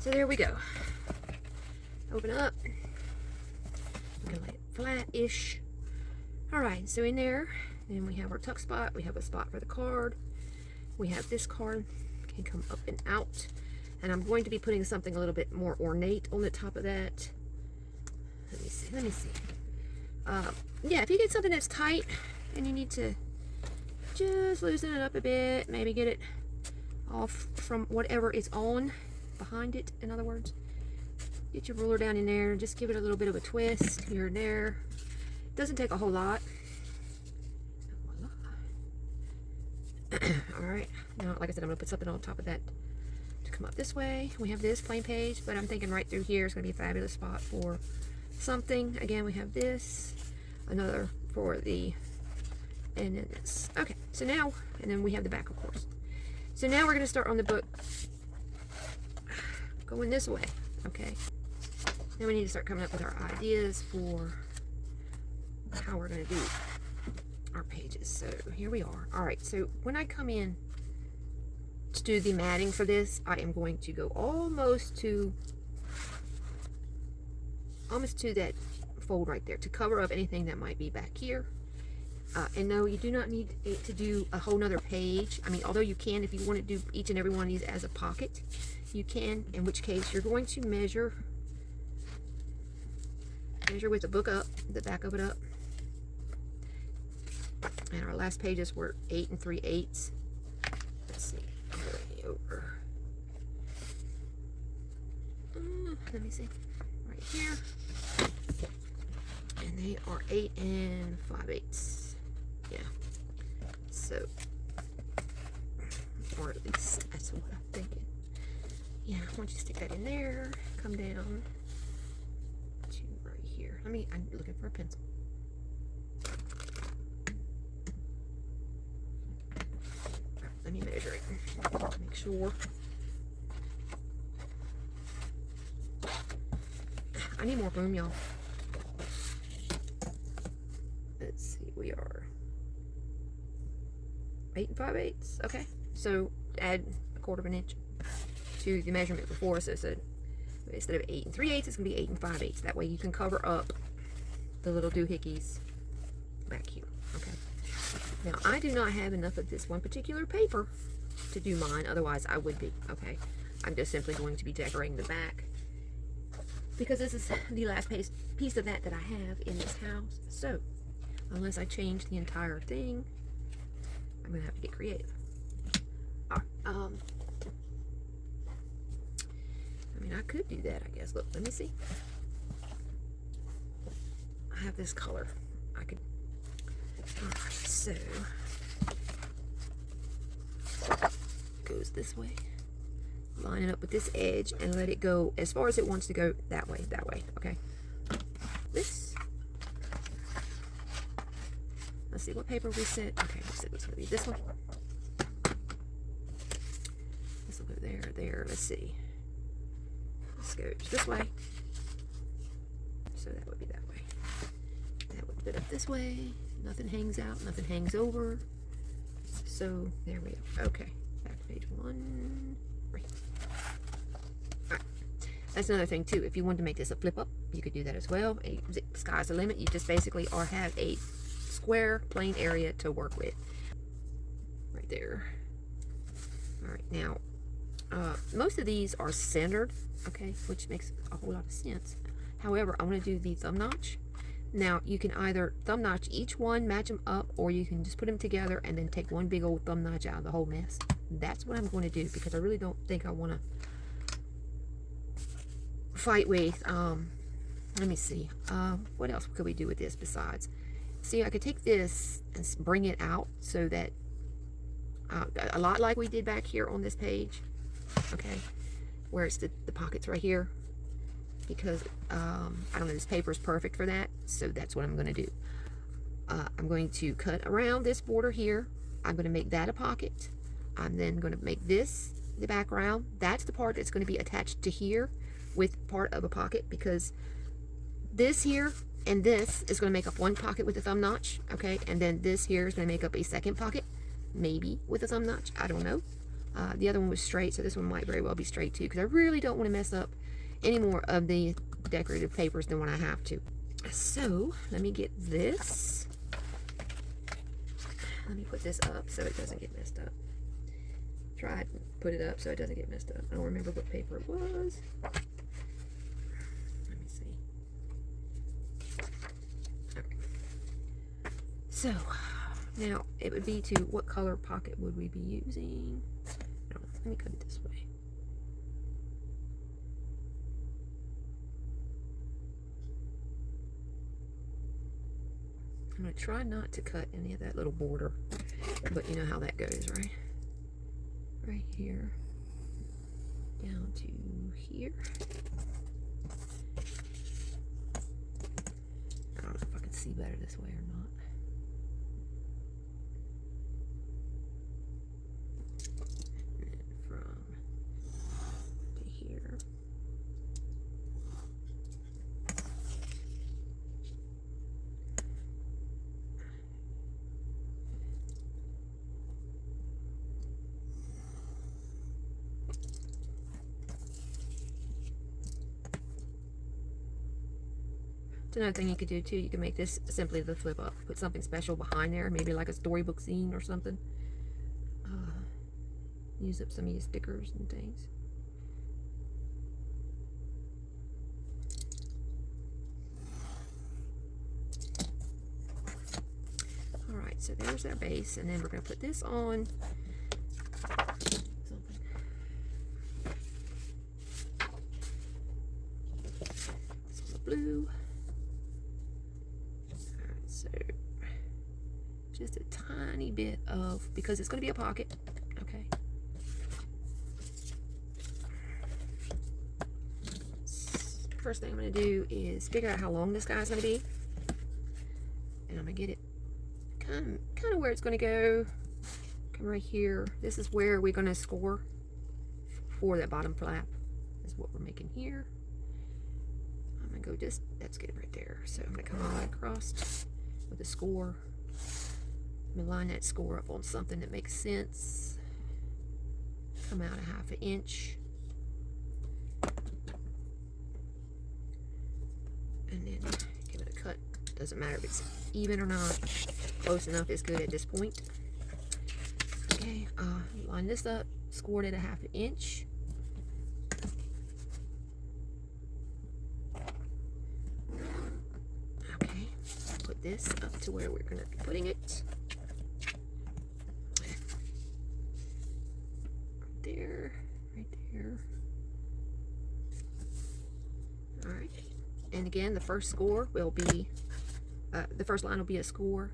So there we go. Open up. We can lay it flat-ish. Alright, so in there, then we have our tuck spot. We have a spot for the card. We have this card. Can come up and out. And I'm going to be putting something a little bit more ornate on the top of that. Let me see. Yeah, if you get something that's tight and you need to just loosen it up a bit, maybe get it off from whatever is on behind it, in other words. Get your ruler down in there, just give it a little bit of a twist here and there. Doesn't take a whole lot. Alright, now like I said, I'm going to put something on top of that to come up this way. We have this plain page, but I'm thinking right through here is going to be a fabulous spot for something. Again, we have this, another for the, and then this. Okay, so now, and then we have the back, of course. So now we're going to start on the book going this way, okay? Then we need to start coming up with our ideas for how we're going to do our pages. So here we are. All right, so when I come in to do the matting for this, I am going to go almost to that fold right there to cover up anything that might be back here. And no, you do not need it to do a whole nother page. I mean, although you can, if you want to do each and every one of these as a pocket, you can, in which case you're going to measure with the book up, the back of it up. And our last pages were 8 3/8. Let's see, over. Let me see, right here. And they are 8 5/8. Yeah. So, or at least that's what I'm thinking. Yeah, why don't you stick that in there? Come down to right here. I'm looking for a pencil. Let me measure it. Make sure. I need more room, y'all. Let's see, we are 8 5/8. Okay, so add 1/4 inch to the measurement before. So instead of 8 3/8, it's gonna be 8 5/8. That way you can cover up the little doohickeys back here. Okay. Now I do not have enough of this one particular paper to do mine. Otherwise, I would be. Okay. I'm just simply going to be decorating the back because this is the last piece of that I have in this house. So unless I change the entire thing, I'm gonna have to get creative. All right, I mean, I could do that, I guess. Look, let me see. I have this color. I could. All right, so goes this way. Line it up with this edge and let it go as far as it wants to go. That way. Okay. This. Let's see what paper we said. Okay, we said it was going to be this one. This will go there. Let's see. This goes this way. So that would be that way. That would fit up this way. Nothing hangs out. Nothing hangs over. So there we go. Okay. Back to page 1. Right. Alright. That's another thing too. If you wanted to make this a flip up, you could do that as well. Sky's the limit. You just basically have a square plain area to work with right there. All right, now most of these are centered, okay, which makes a whole lot of sense. However, I'm going to do the thumb notch. Now you can either thumb notch each one, match them up, or you can just put them together and then take one big old thumb notch out of the whole mess. That's what I'm going to do because I really don't think I want to fight with let me see, what else could we do with this besides? See, I could take this and bring it out so that, a lot like we did back here on this page, okay, where it's the pockets right here, because, I don't know, this paper is perfect for that, so that's what I'm going to do. I'm going to cut around this border here. I'm going to make that a pocket. I'm then going to make this the background. That's the part that's going to be attached to here with part of a pocket, because this here and this is going to make up one pocket with a thumb notch, okay? And then this here is going to make up a second pocket, maybe with a thumb notch. I don't know. The other one was straight, so this one might very well be straight too, because I really don't want to mess up any more of the decorative papers than when I have to. So let me get this. Let me put this up so it doesn't get messed up. Try to put it up so it doesn't get messed up. I don't remember what paper it was. Let me see. Okay. So now it would be to what color pocket would we be using? No, let me cut it this way. I'm going to try not to cut any of that little border, but you know how that goes, right? Right here, down to here. I don't know if I can see better this way or not. And from to here. Another thing you could do too, you can make this simply the flip up. Put something special behind there, maybe like a storybook scene or something. Use up some of your stickers and things. Alright, so there's our base, and then we're going to put this on something. It's on the blue. So just a tiny bit of, because it's going to be a pocket, okay. First thing I'm going to do is figure out how long this guy's going to be, and I'm going to get it kind of where it's going to go. Come right here. This is where we're going to score for that bottom flap. This is what we're making here. I'm going to go just, that's good right there. So I'm going to come all the way across with the score. I'm going to line that score up on something that makes sense. Come out a ½ inch. And then give it a cut. Doesn't matter if it's even or not. Close enough is good at this point. Okay, line this up, scored at a ½ inch. Okay, put this up to where we're going to be putting it. Right there, right there. All right, and again, the first score will be, the first line will be a score.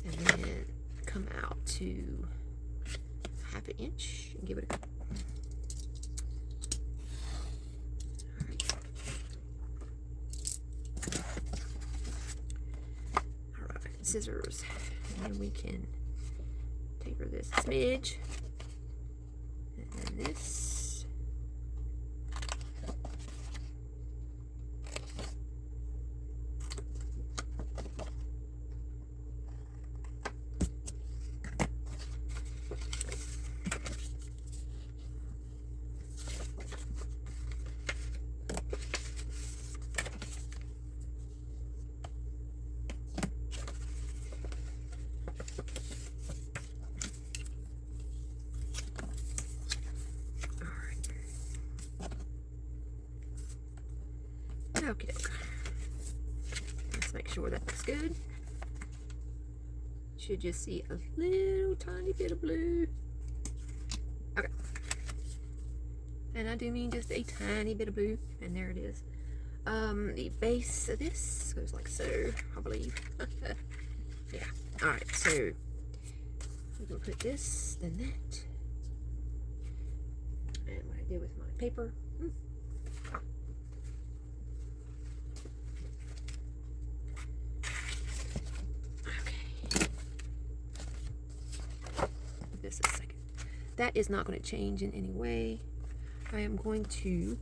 And then come out to ½ inch and give it a cut. All right, scissors, and then we can taper this a smidge, and then this. Okay, let's make sure that looks good. Should just see a little tiny bit of blue. Okay, and I do mean just a tiny bit of blue, and there it is. The base of this goes like so, I believe. Yeah. All right, so we can put this, then that, and what I did with my paper. This a second. That is not going to change in any way. I am going to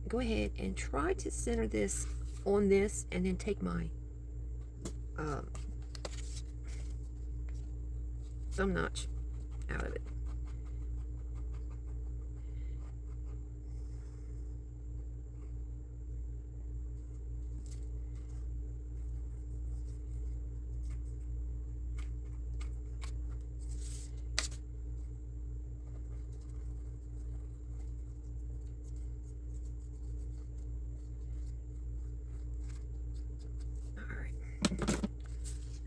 go ahead and try to center this on this, and then take my thumb notch out of it.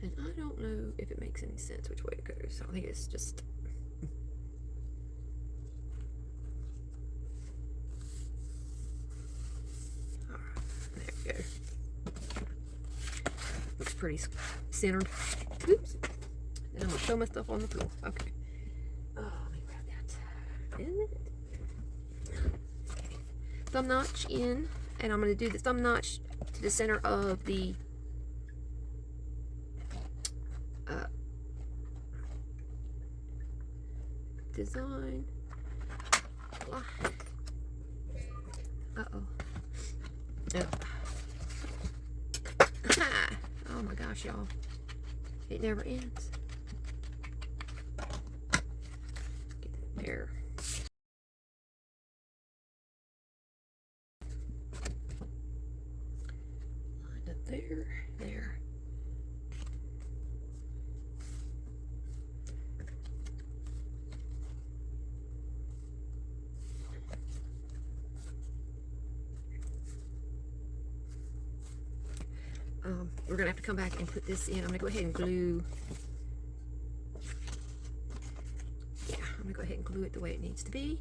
And I don't know if it makes any sense which way it goes. So I think it's just... Alright, there we go. Looks pretty centered. Oops. And I'm going to show my stuff on the floor. Okay. Oh, let me grab that. Okay. Thumb notch in. And I'm going to do the thumb notch to the center of the design. Uh-oh. Oh my gosh, y'all. It never ends. Get that there. Line up there. There. We're gonna have to come back and put this in. I'm gonna go ahead and glue. Yeah, I'm gonna go ahead and glue it the way it needs to be.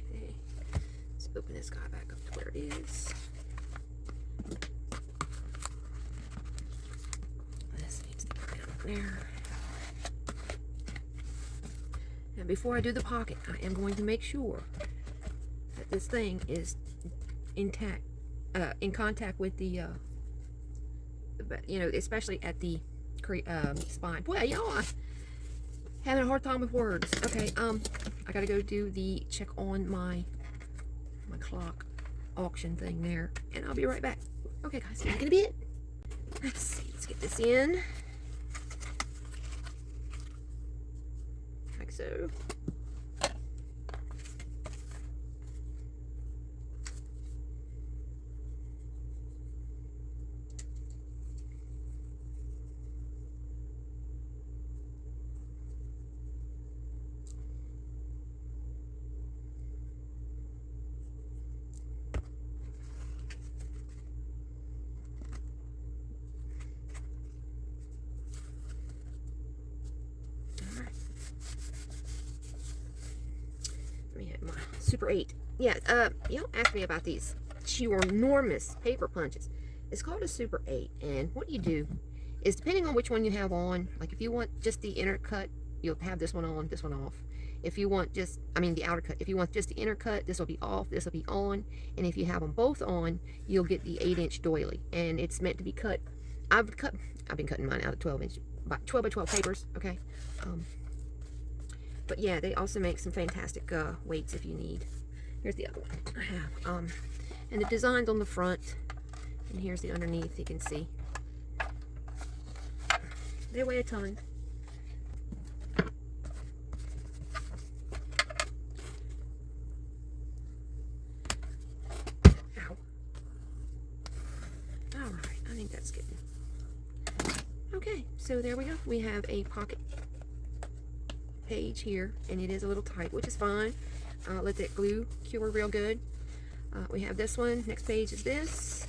Okay, let's open this guy back up to where it is. There. And before I do the pocket, I am going to make sure that this thing is intact, in contact with the, you know, especially at the spine. Boy, y'all are having a hard time with words. Okay, I gotta go do the check on my clock auction thing there, and I'll be right back. Okay, guys, back in a bit. Let's see, let's get this in. Like so. My Super 8. Yeah, you don't ask me about these enormous paper punches. It's called a Super 8, and what you do is, depending on which one you have on, like if you want just the inner cut, you'll have this one on, this one off. If you want just, the outer cut, if you want just the inner cut, this will be off, this will be on, and if you have them both on, you'll get the 8-inch doily, and it's meant to be cut. I've been cutting mine out of 12-inch, about 12 by 12 papers, okay? But yeah, they also make some fantastic weights if you need. Here's the other one I have. And the design's on the front. And here's the underneath, you can see. They weigh a ton. Ow. Alright, I think that's good. Okay, so there we go. We have a pocket page here, and it is a little tight, which is fine. Let that glue cure real good. We have this one. Next page is this.